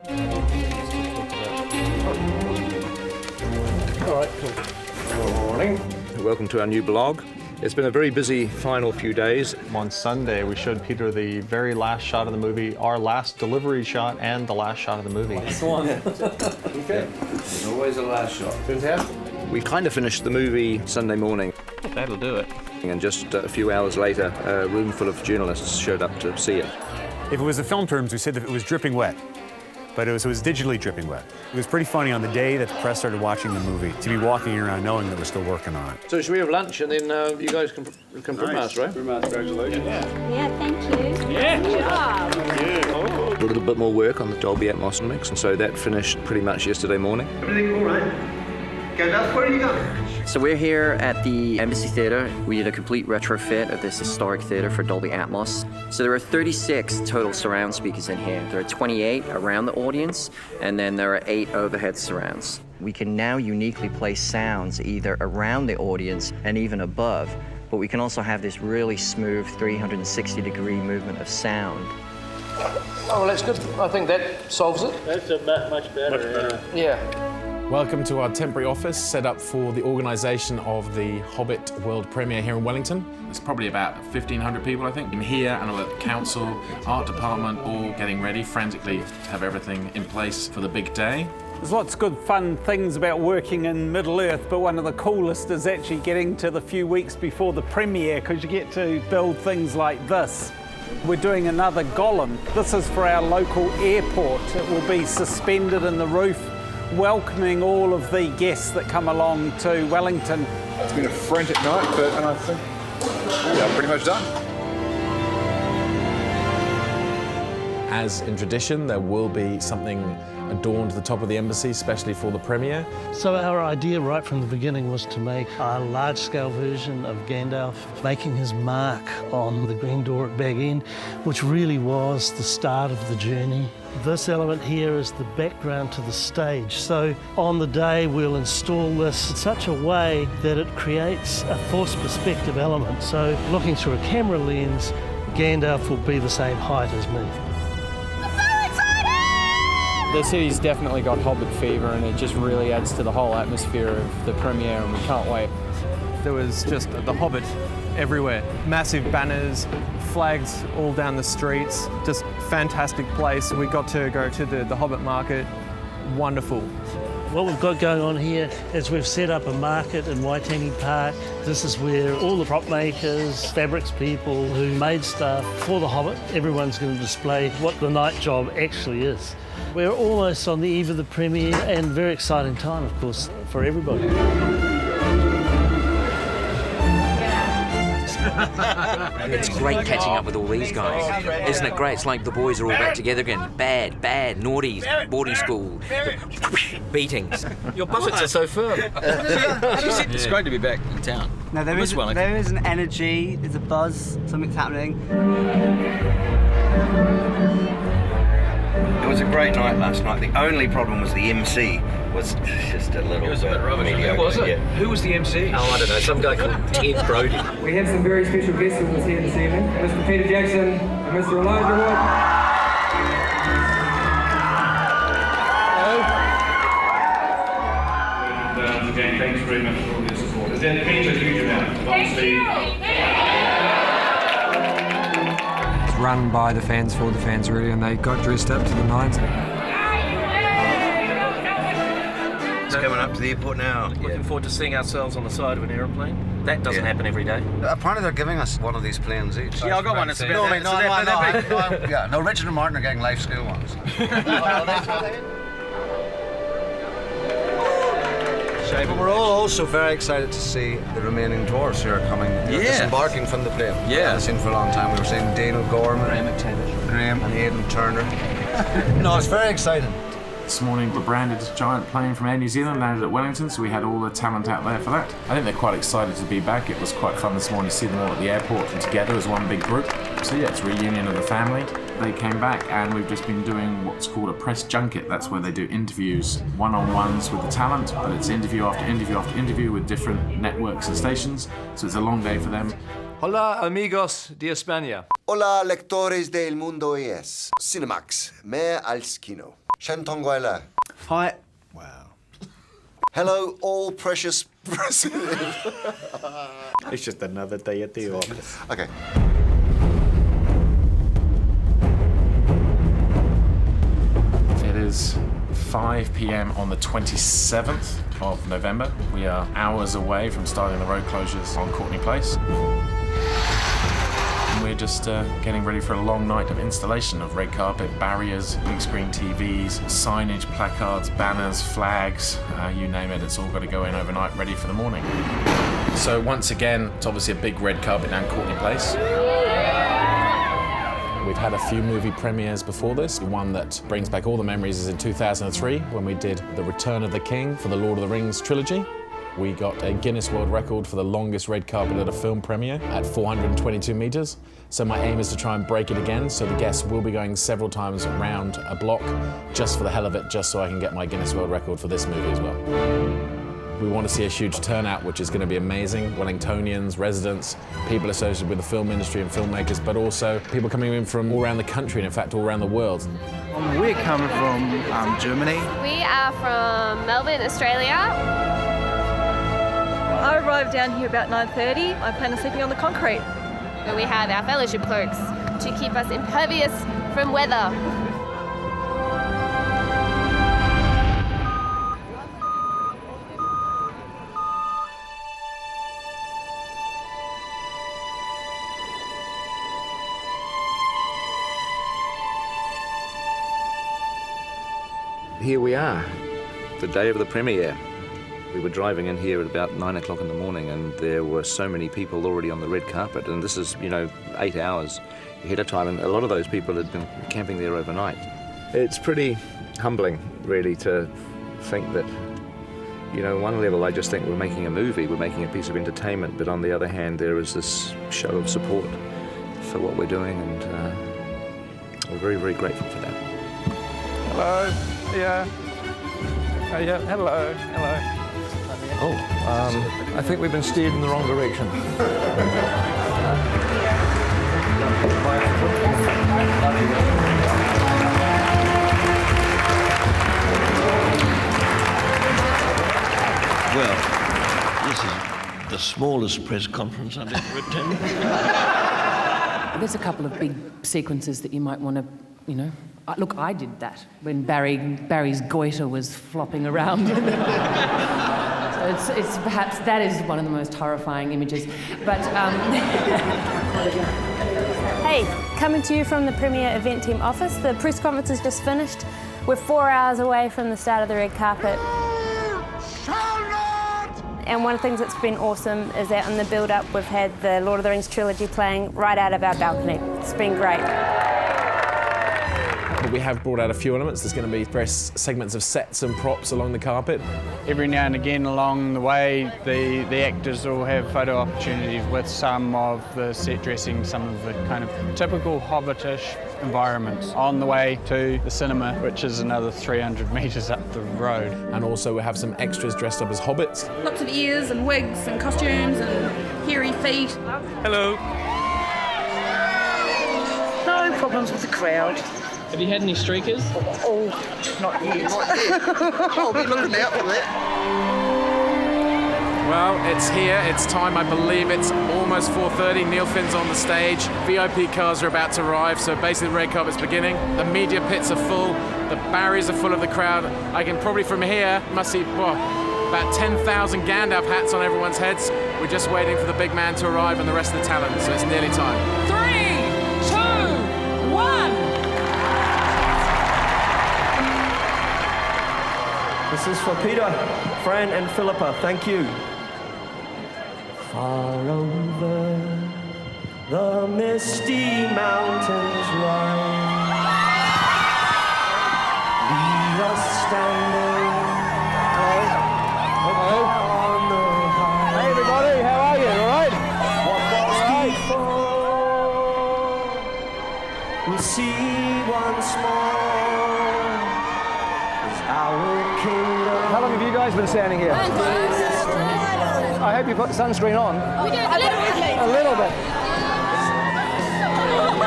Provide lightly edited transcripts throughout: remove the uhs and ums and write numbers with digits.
All right, cool. Good morning. Welcome to our new blog. It's been a very busy final few days. On Sunday, we showed Peter the very last shot of the movie, our last delivery shot, and the last shot of the movie. Last one. Okay. There's always a last shot. Fantastic. We kind of finished the movie Sunday morning, That'll do it. and just a few hours later, a room full of journalists showed up to see it. If it was the film terms, we said that it was dripping wet, but it was digitally dripping wet. It was pretty funny on the day that the press started watching the movie to be walking around knowing that we're still working on it. So should we have lunch and then you guys can from us, right? Congratulations. Yeah, thank you. Yeah. Good job. A little bit more work on the Dolby Atmos mix, and so that finished pretty much yesterday morning. Everything all right? Gandalf, where are you going? So we're here at the Embassy Theatre. We did a complete retrofit of this historic theatre for Dolby Atmos. So there are 36 total surround speakers in here. There are 28 around the audience, and then there are 8 overhead surrounds. We can now uniquely place sounds either around the audience and even above, but we can also have this really smooth 360-degree movement of sound. Oh, well, that's good. I think that solves it. That's a much better. Yeah. Welcome to our temporary office set up for the organisation of the Hobbit world premiere here in Wellington. There's probably about 1,500 people, I think, in here, and the council, art department, all getting ready frantically to have everything in place for the big day. There's lots of good fun things about working in Middle-earth, but one of the coolest is actually getting to the few weeks before the premiere, because you get to build things like this. We're doing another Gollum. This is for our local airport. It will be suspended in the roof, welcoming all of the guests that come along to Wellington. It's been a frantic night, but I think I'm pretty much done. As in tradition, there will be something adorned at the top of the embassy, especially for the premiere. So our idea right from the beginning was to make a large-scale version of Gandalf making his mark on the green door at Bag End, which really was the start of the journey. This element here is the background to the stage. So on the day we'll install this in such a way that it creates a forced perspective element. So looking through a camera lens, Gandalf will be the same height as me. The city's definitely got Hobbit fever, and it just really adds to the whole atmosphere of the premiere, and we can't wait. There was just the Hobbit everywhere. Massive banners, flags all down the streets, just fantastic place. We got to go to the Hobbit market, wonderful. What we've got going on here is we've set up a market in Waitangi Park. This is where all the prop makers, fabrics people who made stuff for The Hobbit, everyone's going to display what the night job actually is. We're almost on the eve of the premiere, and very exciting time, of course, for everybody. It's great catching up with all these guys. Isn't it great? It's like the boys are all back together again. Bad, naughties, boarding school, beatings. Your buckets are so firm. It's great to be back in town. No, there is an energy, there's a buzz, something's happening. It was a great night last night. The only problem was the MC was just a little bit rubbish. Who was it? Yeah. Who was the MC? Oh, I don't know, some guy called Ted Brody. We have some very special guests with us here this evening. Mr. Peter Jackson and Mr. Elijah Wood. And again, thanks very much for all your support. It's been a huge amount. Thank you. It's run by the fans, for the fans, really, and they got dressed up to the nines. It's coming up to the airport now. Looking forward to seeing ourselves on the side of an aeroplane. That doesn't happen every day. Apparently they're giving us one of these planes each. Yeah, I got one. It's No, Richard and Martin are getting life skill ones. But we're all also very excited to see the remaining dwarves who are coming, disembarking from the plane. Yeah. We haven't seen for a long time. We were seeing Dane O'Gorman, Graham and Aidan Turner. No, it's very exciting. This morning, the branded giant plane from Air New Zealand landed at Wellington, so we had all the talent out there for that. I think they're quite excited to be back. It was quite fun this morning to see them all at the airport and together as one big group. So yeah, it's a reunion of the family. They came back, and we've just been doing what's called a press junket. That's where they do interviews, one-on-ones with the talent, but it's interview after interview after interview with different networks and stations. So it's a long day for them. Hola, amigos de España. Hola, lectores del mundo es. Cinemax, me al skino. Shen Tongguila. Hi. Wow. Hello, all precious. It's just another day at the office. Okay. It is 5 p.m. on the 27th of November. We are hours away from starting the road closures on Courtney Place. And we're just getting ready for a long night of installation of red carpet, barriers, big screen TVs, signage, placards, banners, flags, you name it, it's all got to go in overnight, ready for the morning. So once again, it's obviously a big red carpet down Courtney Place. We've had a few movie premieres before this. One that brings back all the memories is in 2003 when we did The Return of the King for the Lord of the Rings trilogy. We got a Guinness World Record for the longest red carpet at a film premiere at 422 metres. So my aim is to try and break it again, so the guests will be going several times around a block just for the hell of it, just so I can get my Guinness World Record for this movie as well. We want to see a huge turnout, which is going to be amazing. Wellingtonians, residents, people associated with the film industry and filmmakers, but also people coming in from all around the country and, in fact, all around the world. We're coming from Germany. We are from Melbourne, Australia. I arrived down here about 9:30. I plan on sleeping on the concrete. And we have our fellowship cloaks to keep us impervious from weather. Here we are, the day of the premiere. We were driving in here at about 9 o'clock in the morning, and there were so many people already on the red carpet, and this is, 8 hours ahead of time, and a lot of those people had been camping there overnight. It's pretty humbling, really, to think that, on one level I just think we're making a movie, we're making a piece of entertainment, but on the other hand there is this show of support for what we're doing, and we're very, very grateful for that. Hello. Yeah. Yeah. Hello. Hello. I think we've been steered in the wrong direction. Well, this is the smallest press conference I've ever attended. There's a couple of big sequences that you might want to, look, I did that when Barry's goiter was flopping around. So it's perhaps that is one of the most horrifying images. But Hey, coming to you from the Premier Event Team office. The press conference has just finished. We're 4 hours away from the start of the red carpet. And one of the things that's been awesome is that in the build-up we've had the Lord of the Rings trilogy playing right out of our balcony. It's been great. But we have brought out a few elements. There's going to be various segments of sets and props along the carpet. Every now and again along the way, the actors will have photo opportunities with some of the set dressing, some of the kind of typical Hobbitish environments on the way to the cinema, which is another 300 metres up the road. And also we have some extras dressed up as hobbits. Lots of ears and wigs and costumes and hairy feet. Hello. No problems with the crowd. Have you had any streakers? Oh, not yet. I'll be looking out for that. Well, it's here, it's time, I believe it's almost 4:30. Neil Finn's on the stage, VIP cars are about to arrive, so basically the red carpet's beginning. The media pits are full, the barriers are full of the crowd. I can probably from here, must see, about 10,000 Gandalf hats on everyone's heads. We're just waiting for the big man to arrive and the rest of the talent, so it's nearly time. 3, 2, 1. This is for Peter, Fran, and Philippa. Thank you. Far over the misty mountains rise. We are standing on the high. Hey everybody, how are you? All right? What was before, we'll see once more as our kingdom. How long have you guys been standing here? I hope you put sunscreen on. We do a little bit. A little bit. I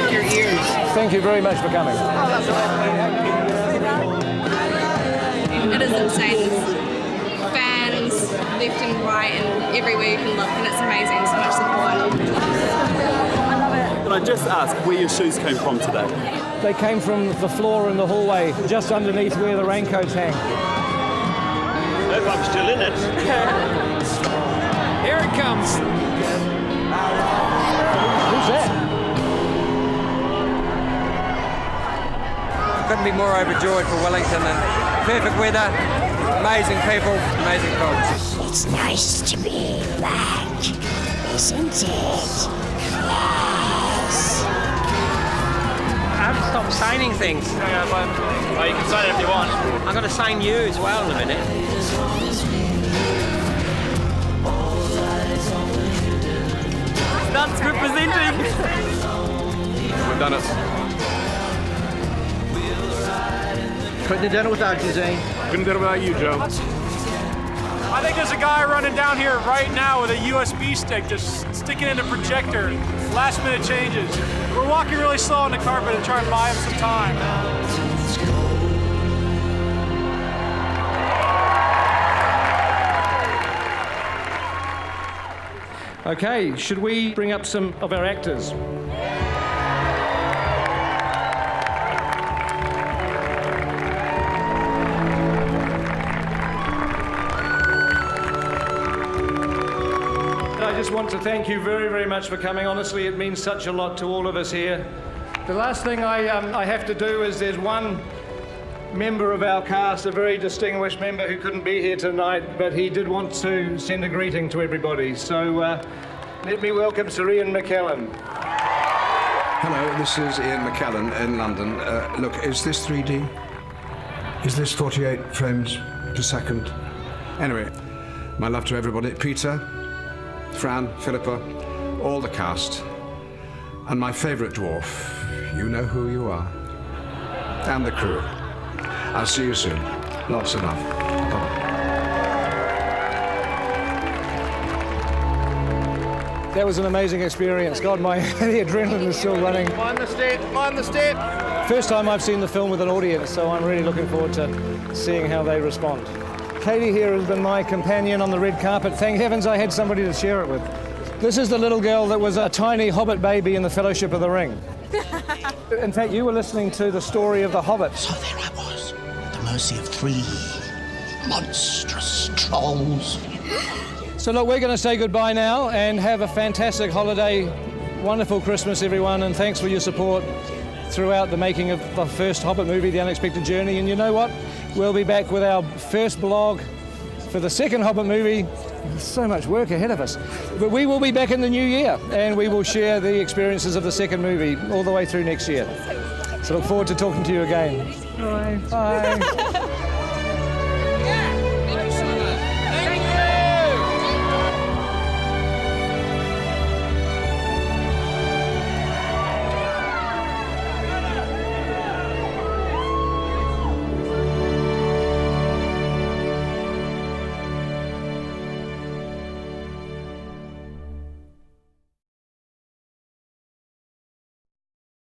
like your ears. Thank you very much for coming. Oh, that's right. left and right and everywhere you can look, and it's amazing. So much support. I love it. Can I just ask where your shoes came from today? They came from the floor in the hallway, just underneath where the raincoats hang. Hope I'm still in it. Here it comes. Who's that? Couldn't be more overjoyed for Wellington, and perfect weather, amazing people, amazing folks. It's nice to be back, isn't it? Yes. I haven't stopped signing things. Oh, you can sign it if you want. I'm going to sign you as well in a minute. That's representing. We've done it. Couldn't have done it without you, Zane. Couldn't do it without you, Joe. I think there's a guy running down here right now with a USB stick just sticking in a projector. Last minute changes. We're walking really slow on the carpet to try and buy him some time. Okay, should we bring up some of our actors? I just want to thank you very, very much for coming. Honestly, it means such a lot to all of us here. The last thing I have to do is there's one member of our cast, a very distinguished member who couldn't be here tonight, but he did want to send a greeting to everybody. So let me welcome Sir Ian McKellen. Hello, this is Ian McKellen in London. Look, is this 3D? Is this 48 frames per second? Anyway, my love to everybody. Peter, Fran, Philippa, all the cast, and my favourite dwarf. You know who you are. And the crew. I'll see you soon. Lots of love. Bye-bye. That was an amazing experience. God, the adrenaline is still running. Mind the step, mind the step. First time I've seen the film with an audience, so I'm really looking forward to seeing how they respond. Katie here has been my companion on the red carpet. Thank heavens I had somebody to share it with. This is the little girl that was a tiny Hobbit baby in the Fellowship of the Ring. In fact, you were listening to the story of the Hobbit. So there I was, at the mercy of 3 monstrous trolls. So look, we're going to say goodbye now and have a fantastic holiday. Wonderful Christmas, everyone, and thanks for your support throughout the making of the first Hobbit movie, The Unexpected Journey. And you know what? We'll be back with our first blog for the second Hobbit movie. There's so much work ahead of us. But we will be back in the new year, and we will share the experiences of the second movie all the way through next year. So look forward to talking to you again. Bye. Bye.